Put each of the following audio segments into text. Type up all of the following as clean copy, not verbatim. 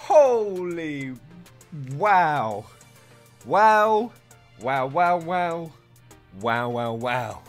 Holy wow. Wow. Wow, wow, wow. Wow, wow, wow.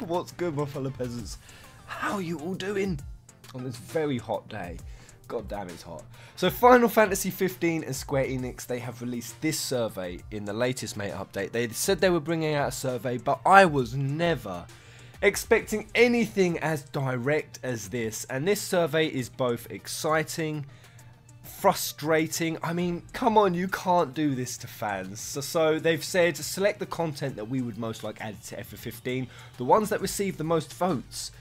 What's good, my fellow peasants? How are you all doing on this very hot day? God damn, it's hot. So Final Fantasy 15 and Square Enix, they have released this survey in the latest mate update. They said they were bringing out a survey, but I was never expecting anything as direct as this. And this survey is both exciting, frustrating. I mean, come on, you can't do this to fans. So they've said select the content that we would most like added to FF15. The ones that receive the most votes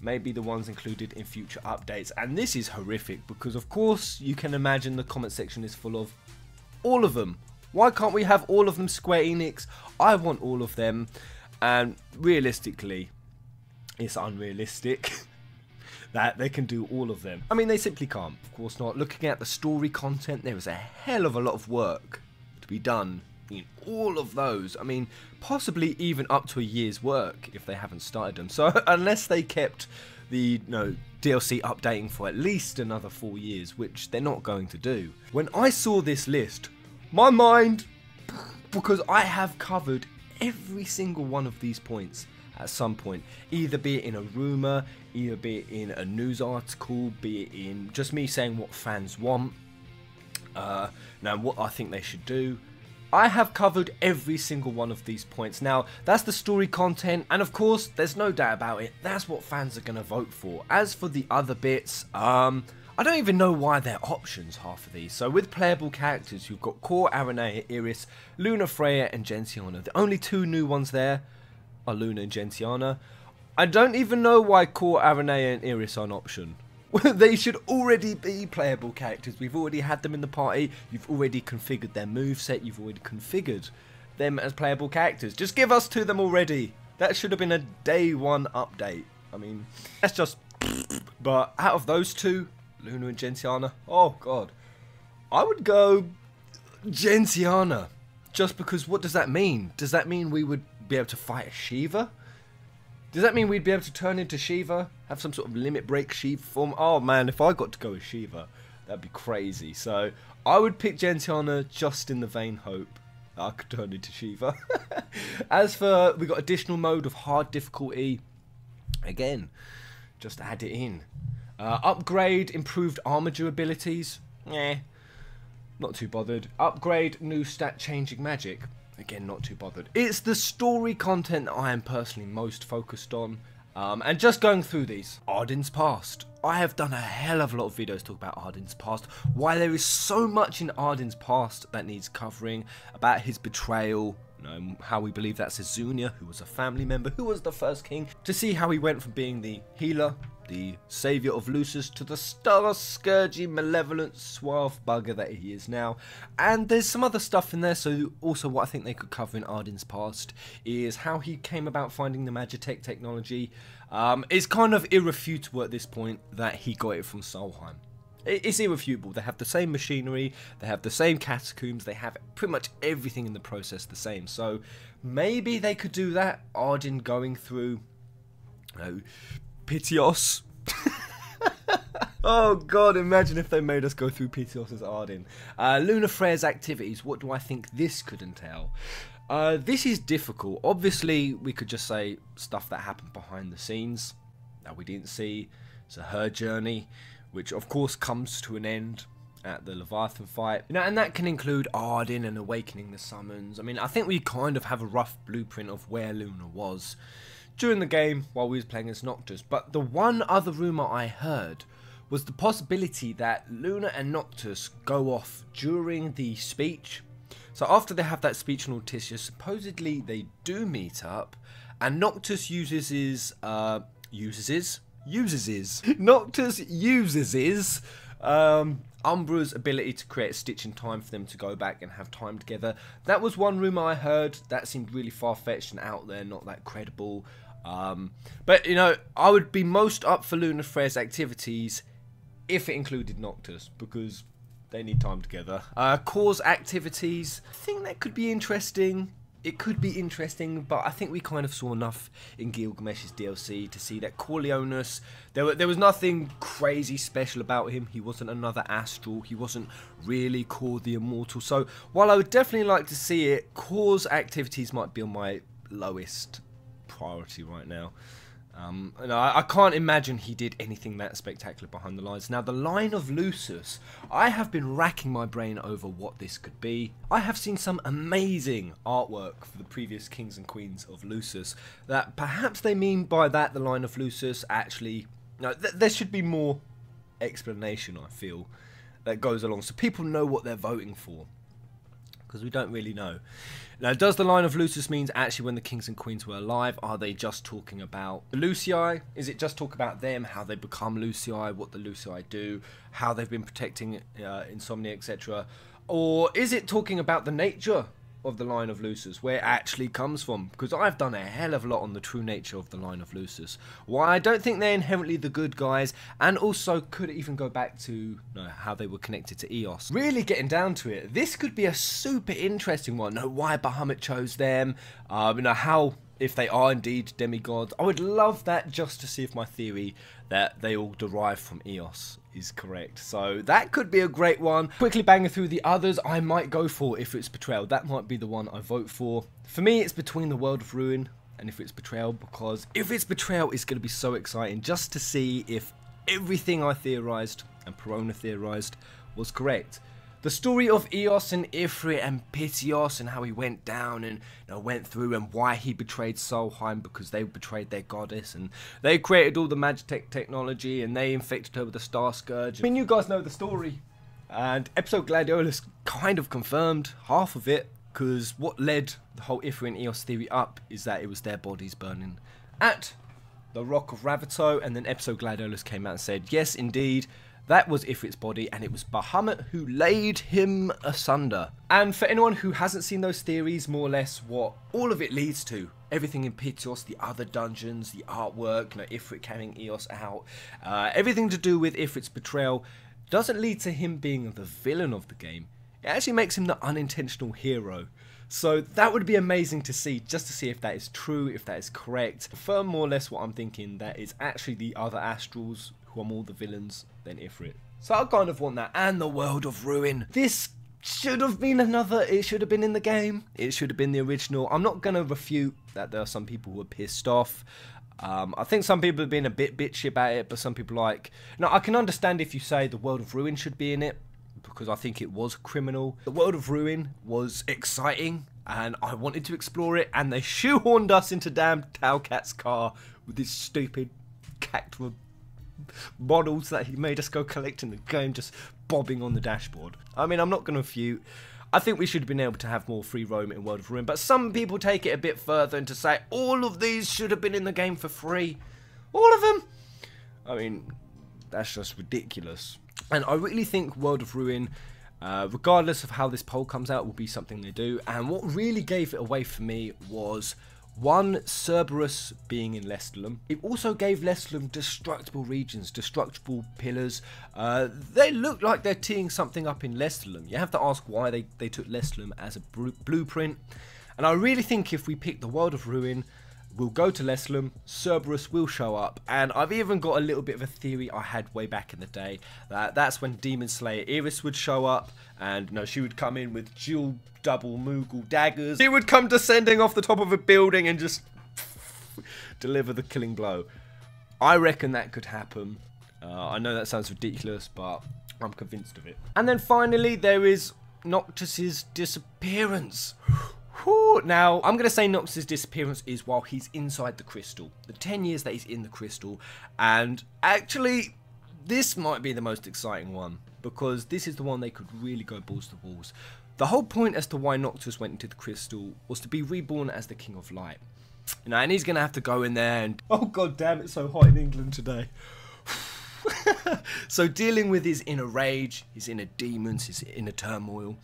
may be the ones included in future updates. And this is horrific because, of course, you can imagine the comment section is full of all of them. Why can't we have all of them, Square Enix? I want all of them. And realistically, it's unrealistic that they can do all of them. I mean, they simply can't. Of course not. Looking at the story content, there is a hell of a lot of work to be done in all of those. I mean, possibly even up to a year's work if they haven't started them. So unless they kept the DLC updating for at least another 4 years, which they're not going to do. When I saw this list, my mind, because I have covered every single one of these points at some point, either be it in a rumour, either be it in a news article, be it in just me saying what fans want, now what I think they should do. I have covered every single one of these points. Now, that's the story content, and of course, there's no doubt about it, that's what fans are going to vote for. As for the other bits, I don't even know why they're options, half of these. So with playable characters, you've got Core, Aranea, Iris, Lunafreya, and Gentiana. The only two new ones there are Luna and Gentiana. I don't even know why Core, Aranea, and Iris are an option. They should already be playable characters. We've already had them in the party. You've already configured their moveset. You've already configured them as playable characters. Just give us to them already. That should have been a day one update. I mean, that's just... But out of those two, Luna and Gentiana, oh god, I would go Gentiana. Just because, what does that mean? Does that mean we would be able to fight a Shiva? Does that mean we'd be able to turn into Shiva? Have some sort of limit break Shiva form? Oh man, if I got to go as Shiva, that'd be crazy. So I would pick Gentiana just in the vain hope that I could turn into Shiva. As for, we got additional mode of hard difficulty. Again, just add it in. Upgrade improved armiger abilities. Not too bothered. Upgrade new stat changing magic. Again, not too bothered. It's the story content that I am personally most focused on. And just going through these. Ardyn's past. I have done a hell of a lot of videos talking about Ardyn's past. Why there is so much in Ardyn's past that needs covering. About his betrayal. How we believe that's Azunia, who was a family member, who was the first king. To see how he went from being the healer, the saviour of Lucis, to the star-scourging, malevolent, suave bugger that he is now. And there's some other stuff in there, so also what I think they could cover in Ardyn's past is how he came about finding the Magitech technology. It's kind of irrefutable at this point that he got it from Solheim. It's irrefutable. They have the same machinery, they have the same catacombs, they have pretty much everything in the process the same. So maybe they could do that. Ardyn going through, Pitios. Oh god, imagine if they made us go through Pitios as Ardyn. Lunafreya's activities, what do I think this could entail? This is difficult. Obviously, we could just say stuff that happened behind the scenes that we didn't see. So her journey, which of course comes to an end at the Leviathan fight. And that can include Ardyn and awakening the summons. I mean, I think we kind of have a rough blueprint of where Luna was during the game while we was playing as Noctis. But the one other rumour I heard was the possibility that Luna and Noctis go off during the speech. So after they have that speech on Ortisia, supposedly they do meet up, and Noctis Noctis uses Umbra's ability to create a stitch in time for them to go back and have time together. That was one rumour I heard. That seemed really far-fetched and out there, not that credible. But, I would be most up for Lunafreya's activities if it included Noctis, because they need time together. Core's activities, I think that could be interesting it could be interesting, but I think we kind of saw enough in Gilgamesh's DLC to see that Corleones, there was nothing crazy special about him. He wasn't another Astral. He wasn't really Core the Immortal. So while I would definitely like to see it, Core's activities might be on my lowest priority right now. And I can't imagine he did anything that spectacular behind the lines. Now, the Line of Lucis, I have been racking my brain over what this could be. I have seen some amazing artwork for the previous Kings and Queens of Lucis, that perhaps they mean by that the Line of Lucis actually... No, there should be more explanation, I feel, that goes along, so people know what they're voting for, because we don't really know. Now, does the Line of Lucis means actually when the Kings and Queens were alive? Are they just talking about the Lucii? Is it just talk about them, how they become Lucii, what the Lucii do, how they've been protecting Insomnia, etc.? Or is it talking about the nature of the Line of Lucis, where it actually comes from? Because I've done a hell of a lot on the true nature of the Line of Lucis. Why I don't think they're inherently the good guys, and also could even go back to how they were connected to Eos. Really getting down to it, this could be a super interesting one. Why Bahamut chose them, how, if they are indeed demigods. I would love that, just to see if my theory that they all derive from Eos is correct. So that could be a great one. Quickly banging through the others, I might go for Ifrit's Betrayal. That might be the one I vote for. For me, it's between the World of Ruin and Ifrit's Betrayal, because Ifrit's Betrayal is going to be so exciting just to see if everything I theorized and Perona theorized was correct. The story of Eos and Ifrit and Pitios and how he went down and went through, and why he betrayed Solheim, because they betrayed their goddess and they created all the Magitech technology and they infected her with the Star Scourge. I mean, you guys know the story, and episode Gladiolus kind of confirmed half of it, because what led the whole Ifrit and Eos theory up is that it was their bodies burning at the Rock of Ravito, and then episode Gladiolus came out and said, yes, indeed, that was Ifrit's body, and it was Bahamut who laid him asunder. And for anyone who hasn't seen those theories, more or less what all of it leads to, everything in Pitios, the other dungeons, the artwork, Ifrit carrying Eos out, everything to do with Ifrit's betrayal, doesn't lead to him being the villain of the game. It actually makes him the unintentional hero. So that would be amazing to see, just to see if that is true, if that is correct. For more or less what I'm thinking, that is actually the other Astrals who are more the villains than Ifrit. So I kind of want that. And the World of Ruin. This should have been it should have been in the game. It should have been the original. I'm not going to refute that there are some people who are pissed off. I think some people have been a bit bitchy about it, but some people like... Now, I can understand if you say the World of Ruin should be in it, because I think it was criminal. The World of Ruin was exciting, and I wanted to explore it, and they shoehorned us into damn Talcat's car with this stupid cactus models that he made us go collect in the game, just bobbing on the dashboard. I mean, I'm not going to refute. I think we should have been able to have more free roam in World of Ruin, but some people take it a bit further and to say all of these should have been in the game for free. All of them? I mean, that's just ridiculous. And I really think World of Ruin, regardless of how this poll comes out, will be something they do. And what really gave it away for me was, one, Cerberus being in Lestalum. It also gave Lestalum destructible regions, destructible pillars. They look like they're teeing something up in Lestalum. You have to ask why they took Lestalum as a blueprint. And I really think if we pick the World of Ruin, we'll go to Lestalum, Cerberus will show up, and I've even got a little bit of a theory I had way back in the day, that's when Demon Slayer Iris would show up, and she would come in with dual double Moogle daggers. He would come descending off the top of a building and just deliver the killing blow. I reckon that could happen. I know that sounds ridiculous, but I'm convinced of it. And then finally, there is Noctis's disappearance. Now, I'm going to say Noctis' disappearance is while he's inside the crystal. The 10 years that he's in the crystal. And actually, this might be the most exciting one, because this is the one they could really go balls to walls. The whole point as to why Noctis went into the crystal was to be reborn as the King of Light. And he's going to have to go in there and... Oh, god damn, it's so hot in England today. So dealing with his inner rage, his inner demons, his inner turmoil.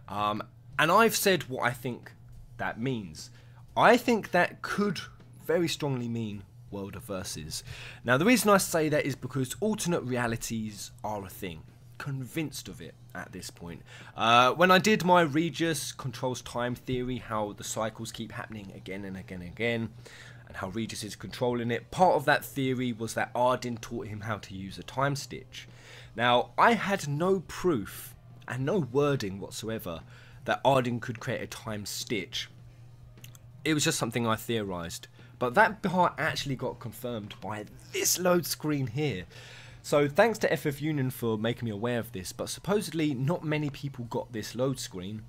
And I've said what I think that means. I think that could very strongly mean World of Versus. Now, the reason I say that is because alternate realities are a thing. convinced of it at this point. When I did my Regis controls time theory, how the cycles keep happening again and again and again, and how Regis is controlling it, part of that theory was that Ardyn taught him how to use a time stitch. Now, I had no proof and no wording whatsoever that Ardyn could create a time stitch. It was just something I theorised. But that part actually got confirmed by this load screen here. So thanks to FF Union for making me aware of this, but supposedly not many people got this load screen.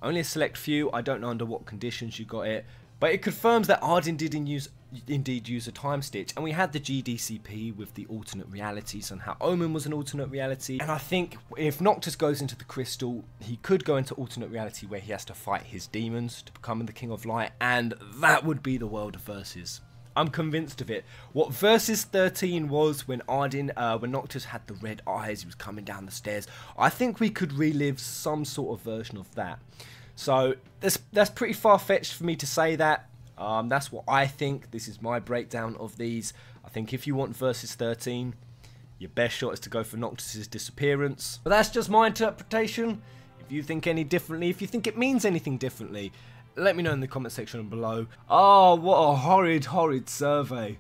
Only a select few. I don't know under what conditions you got it. But it confirms that Ardyn did indeed use a time stitch, and we had the GDCP with the alternate realities and how Omen was an alternate reality. And I think if Noctis goes into the crystal, he could go into alternate reality where he has to fight his demons to become the King of Light, and that would be the world of Versus. I'm convinced of it. What Versus 13 was when when Noctis had the red eyes, he was coming down the stairs. I think we could relive some sort of version of that. So that's pretty far-fetched for me to say that. That's what I think. This is my breakdown of these. I think if you want Versus 13, your best shot is to go for Noctis' disappearance. But that's just my interpretation. If you think any differently, if you think it means anything differently, let me know in the comment section below. Oh, what a horrid survey.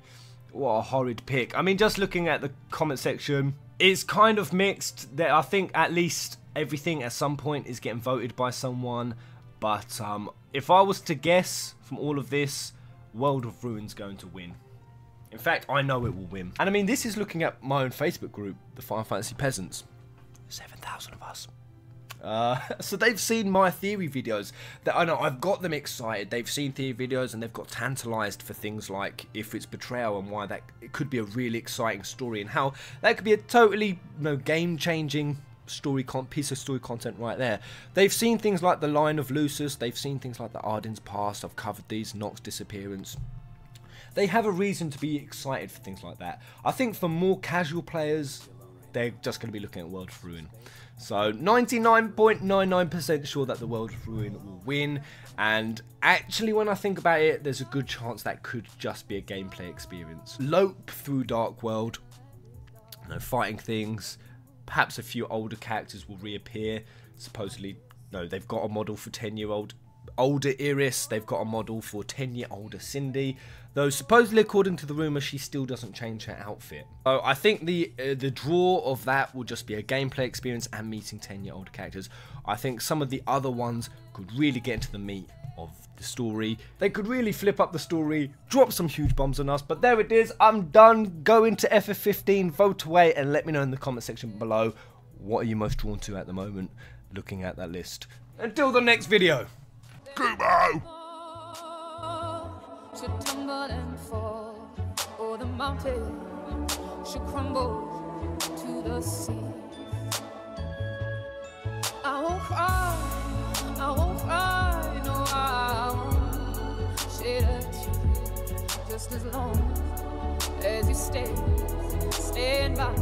What a horrid pick. I mean, just looking at the comment section, it's kind of mixed. I think at least everything at some point is getting voted by someone. But if I was to guess from all of this, World of Ruin's going to win. In fact, I know it will win. And I mean, this is looking at my own Facebook group, the Final Fantasy Peasants. 7,000 of us. So they've seen my theory videos. That I know I've got them excited. They've seen theory videos and they've got tantalized for things like Ifrit's betrayal and why that it could be a really exciting story and how that could be a totally game-changing piece of story content right there. They've seen things like the Line of Lucis. They've seen things like the Ardyn's past. I've covered these. Noctis disappearance. They have a reason to be excited for things like that. I think for more casual players, they're just going to be looking at World of Ruin. So 99.99% sure that the World of Ruin will win, and actually when I think about it, there's a good chance that could just be a gameplay experience. Lope through Dark World, fighting things, perhaps a few older characters will reappear. Supposedly, no, they've got a model for 10-year-old older Iris, they've got a model for 10-year-older Cindy, though supposedly according to the rumour she still doesn't change her outfit. So I think the draw of that will just be a gameplay experience and meeting 10-year-older characters. I think some of the other ones could really get into the meat of the story. They could really flip up the story, drop some huge bombs on us, but there it is. I'm done. Go into FF15, vote away, and let me know in the comment section below what are you most drawn to at the moment looking at that list. Until the next video. Kubo! Should tumble and fall, or the mountain should crumble to the sea. I won't cry, no, I won't shed a tear, just as long as you stand by.